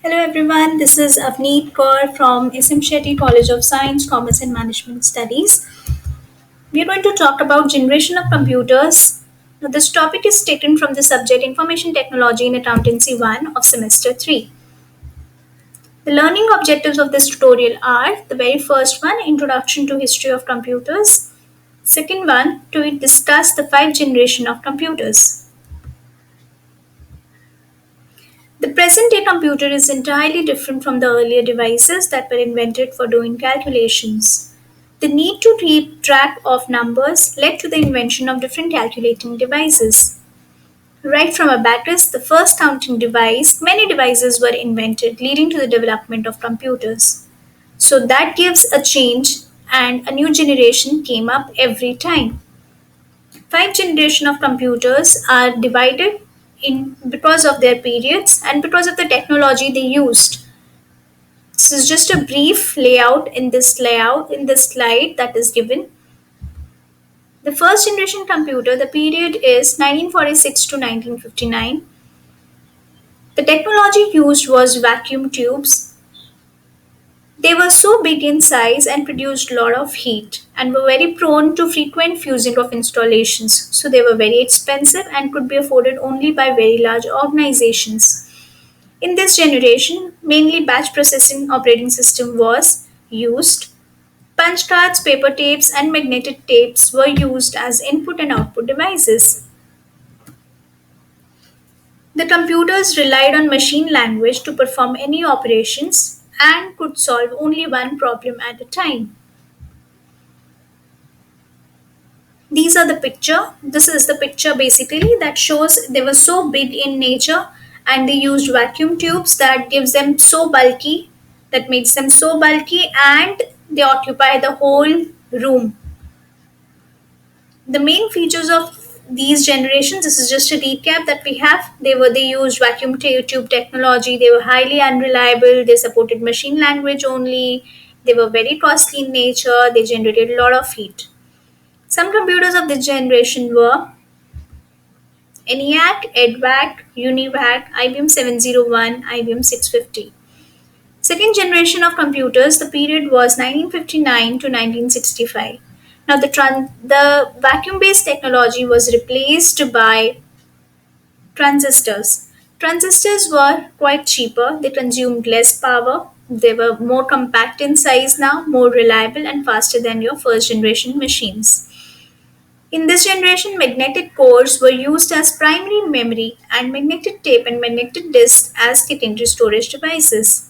Hello everyone, this is Avneet Kaur from SM College of Science, Commerce and Management Studies. We are going to talk about generation of computers. Now, this topic is taken from the subject Information Technology in Accountancy 1 of Semester 3. The learning objectives of this tutorial are the very first one, Introduction to History of Computers. Second one, to discuss the 5 generation of computers. The present day computer is entirely different from the earlier devices that were invented for doing calculations. The need to keep track of numbers led to the invention of different calculating devices. Right from abacus, the first counting device, many devices were invented, leading to the development of computers. So that gives a change, and a new generation came up every time. 5 generation of computers are divided in because of their periods and because of the technology they used. This is just a brief layout in this slide that is given. The first generation computer, the period is 1946 to 1959. The technology used was vacuum tubes. They were so big in size and produced a lot of heat and were very prone to frequent fusing of installations. So they were very expensive and could be afforded only by very large organizations. In this generation, mainly batch processing operating system was used. Punch cards, paper tapes, and magnetic tapes were used as input and output devices. The computers relied on machine language to perform any operations and could solve only one problem at a time. These are the picture. This is the picture basically that shows they were so big in nature and they used vacuum tubes that gives them so bulky, that makes them so bulky, and they occupy the whole room. The main features of these generations, this is just a recap that we have. They used vacuum tube technology. They were highly unreliable. They supported machine language only. They were very costly in nature. They generated a lot of heat. Some computers of this generation were ENIAC, EDVAC, UNIVAC, IBM 701, IBM 650. Second generation of computers, the period was 1959 to 1965. Now, the vacuum-based technology was replaced by transistors. Transistors were quite cheaper. They consumed less power. They were more compact in size now, more reliable and faster than your first generation machines. In this generation, magnetic cores were used as primary memory and magnetic tape and magnetic disks as secondary storage devices.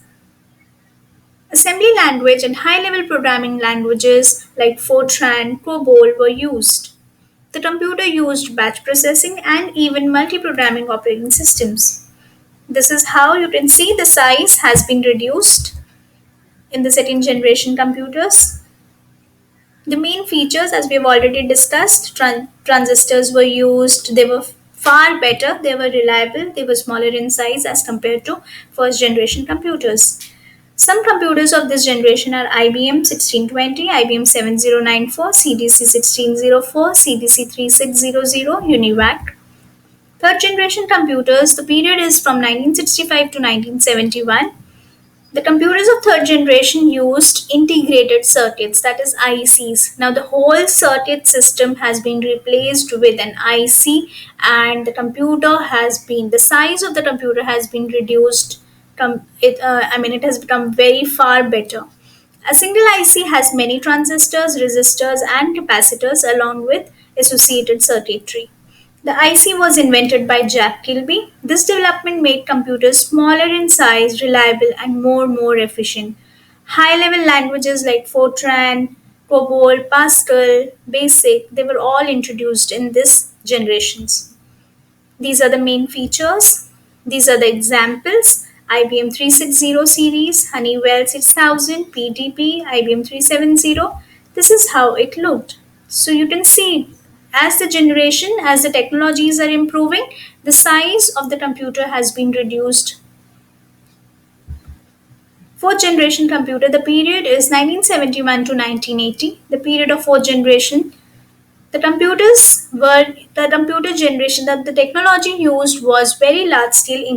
Assembly language and high-level programming languages like Fortran, COBOL were used. The computer used batch processing and even multi-programming operating systems. This is how you can see the size has been reduced in the second generation computers. The main features, as we have already discussed, transistors were used. They were far better, they were reliable, they were smaller in size as compared to first generation computers. Some computers of this generation are IBM 1620, IBM 7094, CDC 1604, CDC 3600, UNIVAC. Third generation computers, the period is from 1965 to 1971. The computers of third generation used integrated circuits, that is ICs. Now the whole circuit system has been replaced with an IC, and the size of the computer has been reduced. It has become very far better. A single IC has many transistors, resistors, and capacitors along with associated circuitry. The IC was invented by Jack Kilby. This development made computers smaller in size, reliable, and more efficient. High-level languages like Fortran, COBOL, Pascal, BASIC, they were all introduced in this generations. These are the main features. These are the examples. IBM 360 series, Honeywell 6000, PDP, IBM 370. This is how it looked. So you can see, as the technologies are improving, the size of the computer has been reduced. Fourth generation computer, the period is 1971 to 1980. The period of fourth generation, the computer generation that the technology used was very large scale